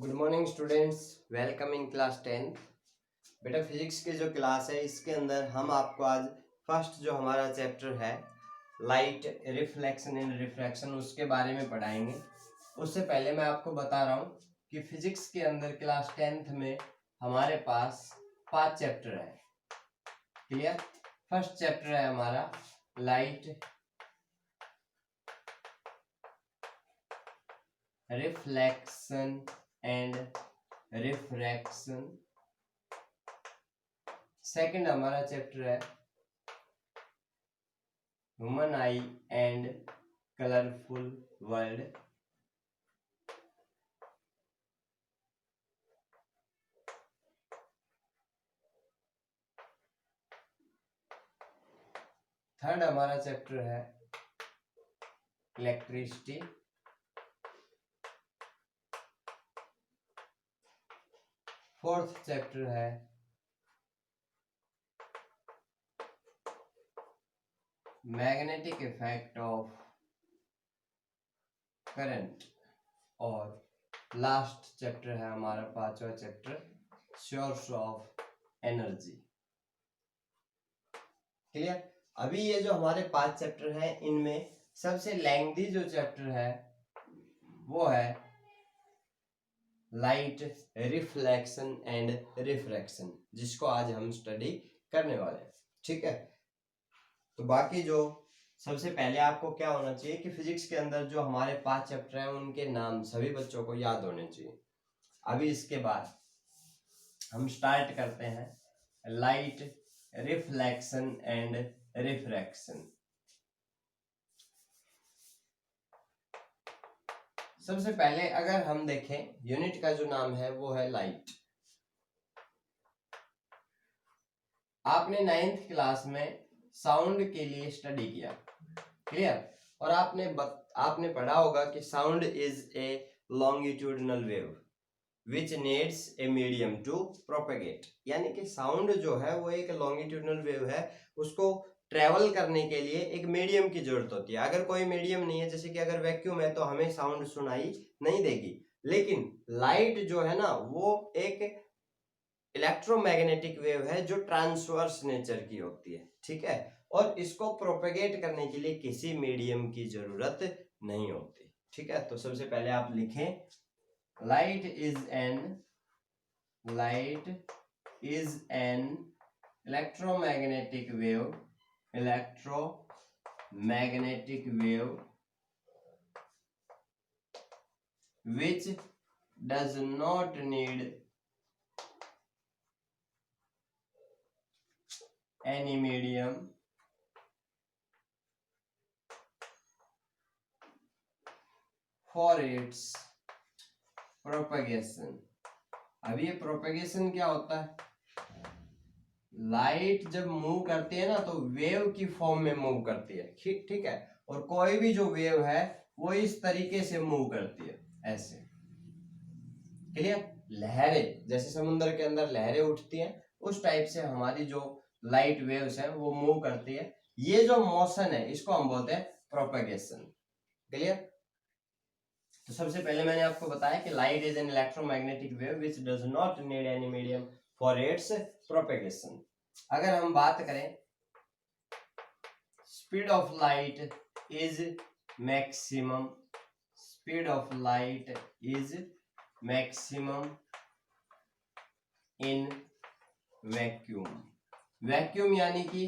Good morning students, welcome in class 10। बेटा physics की जो क्लास है इसके अंदर हम आपको आज फर्स्ट जो हमारा चैप्टर है लाइट रिफ्लेक्शन एंड रिफ्रैक्शन उसके बारे में पढ़ाएंगे। उससे पहले मैं आपको बता रहा हूँ कि फिजिक्स के अंदर क्लास 10th में हमारे पास 5 चैप्टर है। क्लियर? फर्स्ट चैप्टर है हमारा light reflection and refraction. Second हमारा चैप्टर है human I and colourful world. Third हमारा चैप्टर है इलेक्ट्रिसिटी। फोर्थ चैप्टर है मैग्नेटिक इफेक्ट ऑफ करंट। और लास्ट चैप्टर है हमारा पांचवा chapter source of energy. Clear? अभी ये जो हमारे 5 चैप्टर हैं इनमें सबसे लेंथी जो चैप्टर है वो है लाइट रिफ्लेक्शन एंड रिफ्रैक्शन, जिसको आज हम स्टडी करने वाले हैं। ठीक है, तो बाकी जो सबसे पहले आपको क्या होना चाहिए कि फिजिक्स के अंदर जो हमारे 5 चैप्टर हैं उनके नाम सभी बच्चों को याद होने चाहिए। अभी इसके बाद हम स्टार्ट करते हैं लाइट रिफ्लेक्शन एंड रिफ्रैक्शन। सबसे पहले अगर हम देखें यूनिट का जो नाम है वो है लाइट। आपने 9th क्लास में साउंड के लिए स्टडी किया। क्लियर? और आपने पढ़ा होगा कि sound is a longitudinal wave which needs a medium to propagate. यानी कि साउंड जो है वो एक लॉन्गिट्यूडिनल वेव है, उसको ट्रेवल करने के लिए एक मीडियम की जरूरत होती है। अगर कोई मीडियम नहीं है, जैसे कि अगर वैक्यूम है तो हमें साउंड सुनाई नहीं देगी, लेकिन लाइट जो है ना वो एक इलेक्ट्रोमैग्नेटिक वेव है जो ट्रांसवर्स नेचर की होती है। ठीक है, और इसको प्रोपेगेट करने के लिए किसी मीडियम की जरूरत नहीं होती। ठीक है, तो सबसे पहले आप लिखें light is an electromagnetic wave which does not need any medium for its propagation। अब ये प्रोपेगेशन क्या होता है? लाइट जब मूव करती है ना तो वेव की फॉर्म में मूव करती है। ठीक है, और कोई भी जो वेव है वो इस तरीके से मूव करती है, ऐसे। क्लियर? लहरें, जैसे समुद्र के अंदर लहरें उठती हैं उस टाइप से हमारी जो लाइट वेव्स हैं वो मूव करती है। ये जो मोशन है इसको हम बोलते हैं प्रोपेगेशन। क्लियर? तो सबसे पहले मैंने आपको बताया कि light is an electromagnetic wave which does not need any medium for its propagation. अगर हम बात करें speed of light is maximum, speed of light is maximum in vacuum. Vacuum यानी कि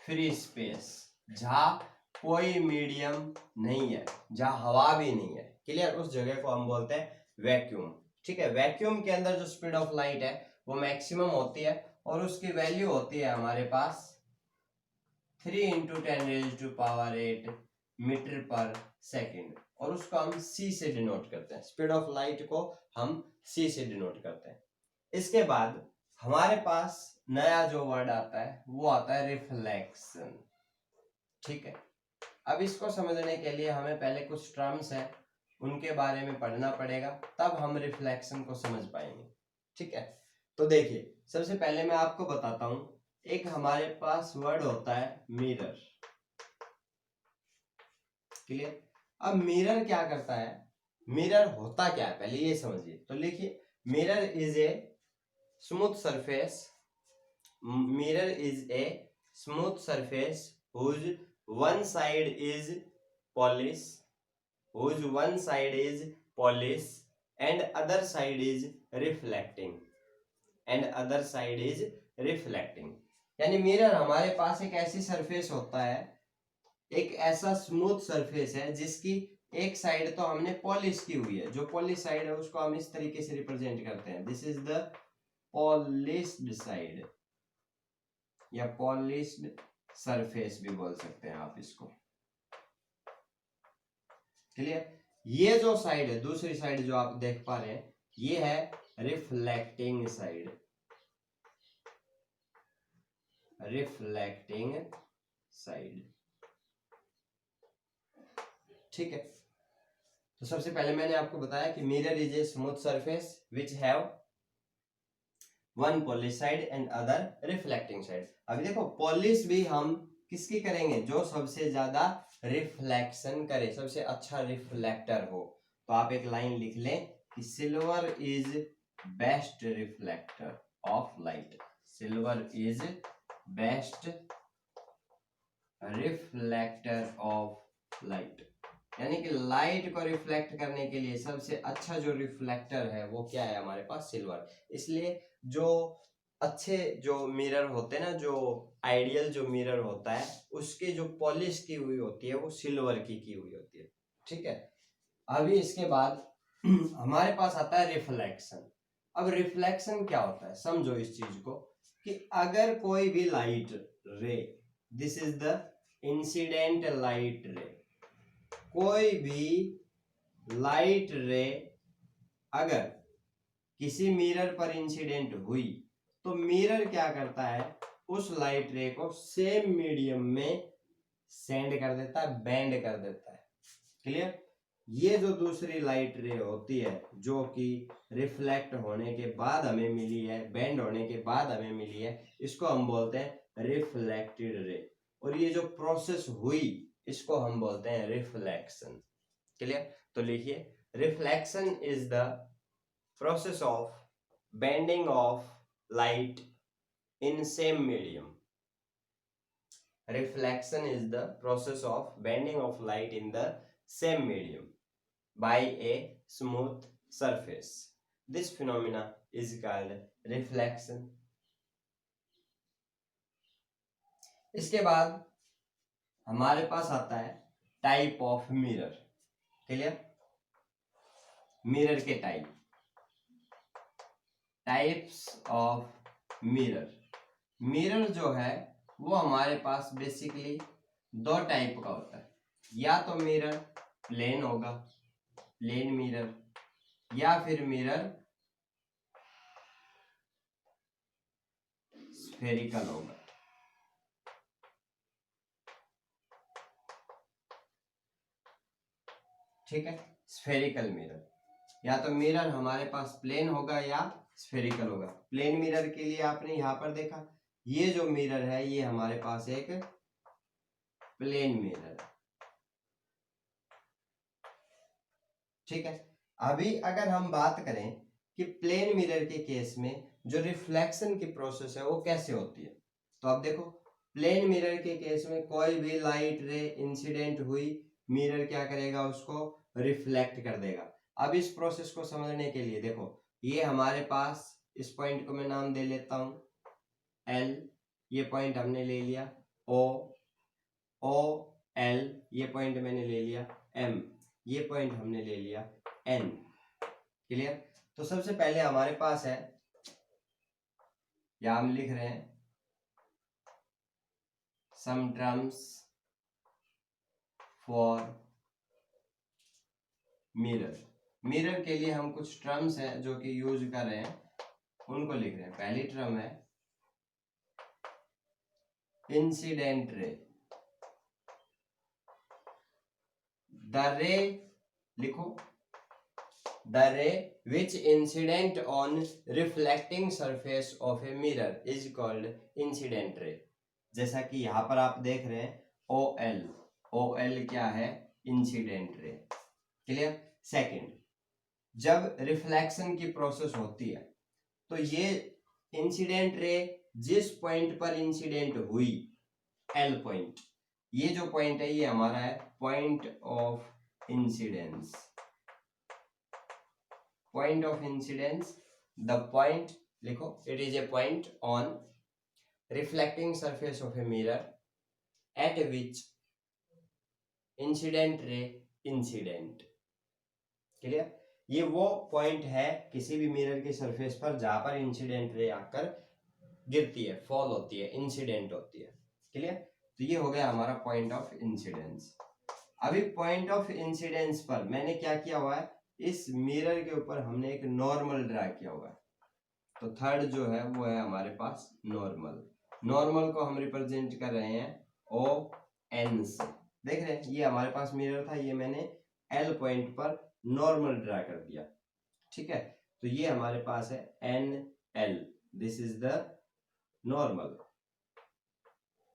फ्री स्पेस, जहां कोई मीडियम नहीं है, जहां हवा भी नहीं है। क्लियर? उस जगह को हम बोलते हैं वैक्यूम। ठीक है, वैक्यूम के अंदर जो स्पीड ऑफ लाइट है वो मैक्सिमम होती है और उसकी वैल्यू होती है हमारे पास 3 × 10⁸ मीटर पर सेकेंड, और उसको हम c से डिनोट करते हैं। स्पीड ऑफ लाइट को हम c से डिनोट करते हैं। इसके बाद हमारे पास नया जो वर्ड आता है वो आता है रिफ्लेक्शन। ठीक है, अब इसको समझने के लिए हमें पहले कुछ टर्म्स हैं उनके बारे में पढ़ना पड़ेगा, तब हम रिफ्लेक्शन को समझ पाएंगे। ठीक है, तो देखिए सबसे पहले मैं आपको बताता हूं, एक हमारे पास वर्ड होता है मिरर। क्लियर? अब मिरर क्या करता है? मिरर होता क्या है पहले ये समझिए। तो लिखिए mirror is a smooth surface, mirror is a smooth surface whose one side is polish, whose one side is polish and other side is reflecting, and other side is reflecting। यानी mirror हमारे पास एक ऐसी surface होता है, एक ऐसा smooth surface है जिसकी एक साइड तो हमने पॉलिश की हुई है, जो पॉलिश साइड है उसको हम इस तरीके से रिप्रेजेंट करते हैं, this is the polished side या पॉलिश्ड सरफेस भी बोल सकते हैं आप इसको। क्लियर? ये जो साइड है, दूसरी साइड जो आप देख पा रहे हैं, ये है रिफ्लेक्टिंग साइड, रिफ्लेक्टिंग साइड। ठीक है, तो सबसे पहले मैंने आपको बताया कि mirror is a smooth surface which have one polish side and other reflecting side. अभी देखो पॉलिश भी हम किसकी करेंगे, जो सबसे ज्यादा रिफ्लेक्शन करे, सबसे अच्छा रिफ्लेक्टर हो। तो आप एक लाइन लिख लें कि silver is best reflector of light, silver is best reflector of light. यानी कि लाइट को रिफ्लेक्ट करने के लिए सबसे अच्छा जो रिफ्लेक्टर है वो क्या है हमारे पास, सिल्वर। इसलिए जो अच्छे जो मिरर होते हैं ना, जो आइडियल जो मिरर होता है उसकी जो पॉलिश की हुई होती है वो सिल्वर की हुई होती है। ठीक है, अभी इसके बाद हमारे पास आता है रिफ्लेक्शन। अब रिफ्लेक्शन क्या होता है समझो इस चीज को, कि अगर कोई भी लाइट रे, this is the incident light रे, कोई भी लाइट रे अगर किसी मिरर पर इंसिडेंट हुई तो मिरर क्या करता है, उस लाइट रे को सेम मीडियम में सेंड कर देता है, बेंड कर देता है। क्लियर? ये जो दूसरी लाइट रे होती है जो कि रिफ्लेक्ट होने के बाद हमें मिली है, बेंड होने के बाद हमें मिली है, इसको हम बोलते हैं रिफ्लेक्टेड रे। और ये जो प्रोसेस हुई इसको हम बोलते हैं रिफ्लेक्शन। क्लियर? तो लिखिए reflection is the process of bending of light in same medium. Reflection is the process of bending of light in the same medium by a smooth surface. This phenomena is called reflection. इसके बाद हमारे पास आता है type of mirror. Clear? Mirror के type, types of mirror. Mirror जो है वो हमारे पास बेसिकली दो टाइप का होता है, या तो मिरर प्लेन होगा, प्लेन मिरर, या फिर मिरर स्फेरिकल होगा। ठीक है, स्फेरिकल मिरर, या तो मिरर हमारे पास प्लेन होगा या स्फेरिकल होगा। प्लेन मिरर के लिए आपने यहां पर देखा, ये जो मिरर है ये हमारे पास एक प्लेन मिरर है। ठीक है, अभी अगर हम बात करें कि प्लेन मिरर के केस में जो रिफ्लेक्शन की प्रोसेस है वो कैसे होती है, तो आप देखो प्लेन मिरर के केस में कोई भी लाइट रे इंसिडेंट हुई, मिरर क्या करेगा, उसको रिफ्लेक्ट कर देगा। अब इस प्रोसेस को समझने के लिए देखो, ये हमारे पास, इस पॉइंट को मैं नाम दे लेता हूं L, ये पॉइंट हमने ले लिया O, O L, ये पॉइंट मैंने ले लिया M, ये पॉइंट हमने ले लिया N। क्लियर? तो सबसे पहले हमारे पास है, या हम लिख रहे हैं some terms for mirror. Mirror के लिए हम कुछ टर्म्स हैं जो कि यूज कर रहे हैं, उनको लिख रहे हैं। पहली टर्म है इंसिडेंट रे, द रे, लिखो द रे विच incident on reflecting surface of a mirror is called incident ray. जैसा कि यहां पर आप देख रहे हैं OL, OL क्या है, इंसिडेंट रे। क्लियर? सेकंड, जब रिफ्लेक्शन की प्रोसेस होती है तो ये इंसिडेंट रे जिस पॉइंट पर इंसिडेंट हुई, एल पॉइंट, ये जो पॉइंट है ये हमारा है point of incidence. Point of incidence, the point लिखो, it is a point on reflecting surface of a mirror at which incident ray incident. Clear? ये वो पॉइंट है किसी भी मिरर की सरफेस पर जहां पर इंसिडेंट रे आकर गिरती है, फॉल होती है, इंसिडेंट होती है। क्लियर? तो ये हो गया हमारा पॉइंट ऑफ इंसिडेंस। अभी पॉइंट ऑफ इंसिडेंस पर मैंने क्या किया हुआ है, इस मिरर के ऊपर हमने एक नॉर्मल ड्रा किया हुआ है। तो थर्ड जो है वो है हमारे पास नॉर्मल। नॉर्मल को हम रिप्रेजेंट कर रहे हैं ओ एन से। देख रहे हैं, ये हमारे पास मिरर था, ये मैंने एल पॉइंट पर नॉर्मल ड्रा कर दिया। ठीक है, तो ये हमारे पास है N L, this is the normal.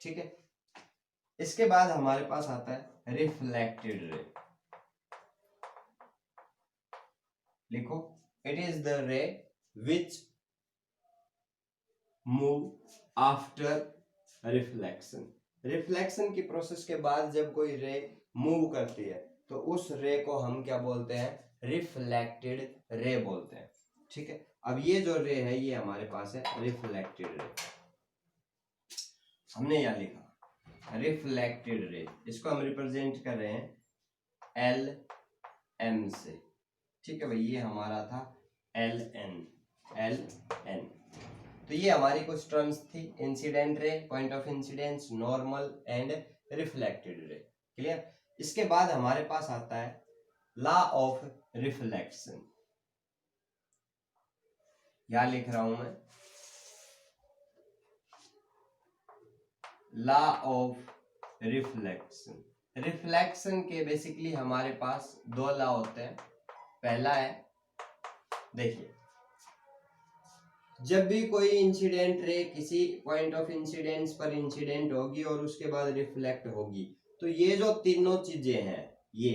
ठीक है, इसके बाद हमारे पास आता है रिफ्लेक्टेड रे। लिखो, इट इज द रे which move after reflection. Reflection की प्रोसेस के बाद जब कोई रे मूव करती है तो उस रे को हम क्या बोलते हैं, रिफ्लेक्टेड रे बोलते हैं। ठीक है, अब ये जो रे है ये हमारे पास है रिफ्लेक्टेड रे। हमने यहां लिखा रिफ्लेक्टेड रे, इसको हम रिप्रेजेंट कर रहे हैं एल एम से। ठीक है भाई, ये हमारा था एल एन, एल एन। तो ये हमारी कुछ टर्म्स थी, incident ray, point of incidence, normal and reflected ray. Clear? इसके बाद हमारे पास आता है लॉ ऑफ रिफ्लेक्शन। यहां लिख रहा हूं मैं, लॉ ऑफ रिफ्लेक्शन। रिफ्लेक्शन के बेसिकली हमारे पास दो लॉ होते हैं। पहला है, देखिए, जब भी कोई इंसिडेंट रे किसी पॉइंट ऑफ इंसिडेंस पर इंसिडेंट होगी और उसके बाद रिफ्लेक्ट होगी, तो ये जो तीनों चीजें हैं, ये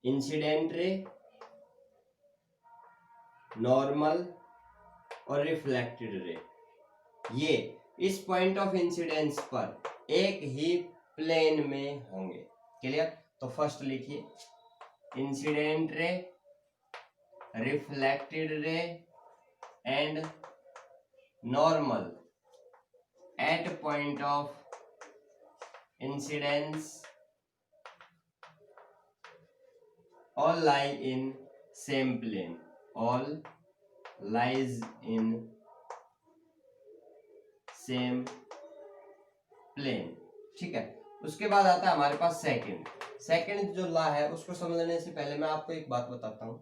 इंसिडेंट रे, नॉर्मल और रिफ्लेक्टेड रे, ये इस पॉइंट ऑफ इंसिडेंस पर एक ही प्लेन में होंगे। क्लियर? तो फर्स्ट लिखिए, incident ray, reflected ray and normal at point of incidence all lie in same plane, all lies in same plane। ठीक है, उसके बाद आता है हमारे पास सेकंड जो लॉ है, उसको समझने से पहले मैं आपको एक बात बताता हूं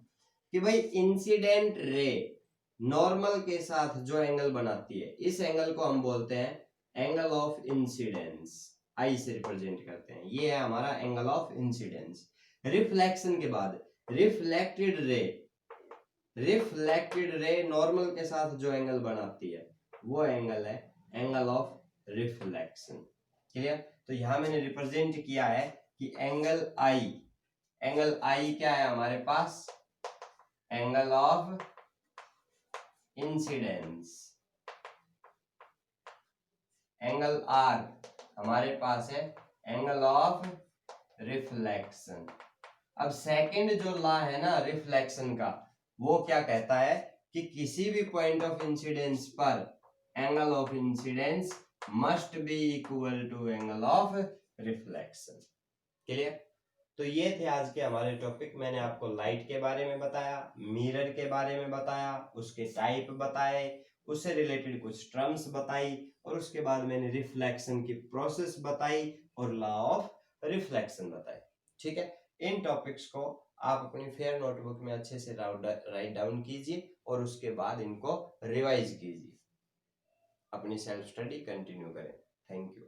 कि भाई इंसिडेंट रे नॉर्मल के साथ जो एंगल बनाती है, इस एंगल को हम बोलते हैं एंगल ऑफ इंसिडेंस, आई से रिप्रेजेंट करते हैं। ये है हमारा एंगल ऑफ इंसिडेंस। रिफ्लेक्शन के बाद रिफ्लेक्टेड रे नॉर्मल के साथ जो एंगल बनाती है वो एंगल है एंगल ऑफ रिफ्लेक्शन। क्लियर? तो यहां मैंने रिप्रेजेंट किया है कि एंगल आई क्या है हमारे पास, angle of incidence. Angle R हमारे पास है एंगल ऑफ रिफ्लेक्शन। अब सेकंड जो लॉ है ना रिफ्लेक्शन का, वो क्या कहता है कि किसी भी पॉइंट ऑफ इंसिडेंस पर angle of incidence must be equal to angle of reflection. Clear? तो ये थे आज के हमारे टॉपिक। मैंने आपको लाइट के बारे में बताया, मिरर के बारे में बताया, उसके टाइप बताए, उससे रिलेटेड कुछ टर्म्स बताई, और उसके बाद मैंने रिफ्लेक्शन की प्रोसेस बताई और लॉ ऑफ रिफ्लेक्शन बताई। ठीक है, इन टॉपिक्स को आप अपनी फेयर नोटबुक में अच्छे से राइट डाउन कीजिए और उसके बाद इनको रिवाइज कीजिए, अपनी सेल्फ स्टडी कंटिन्यू करें। Thank you.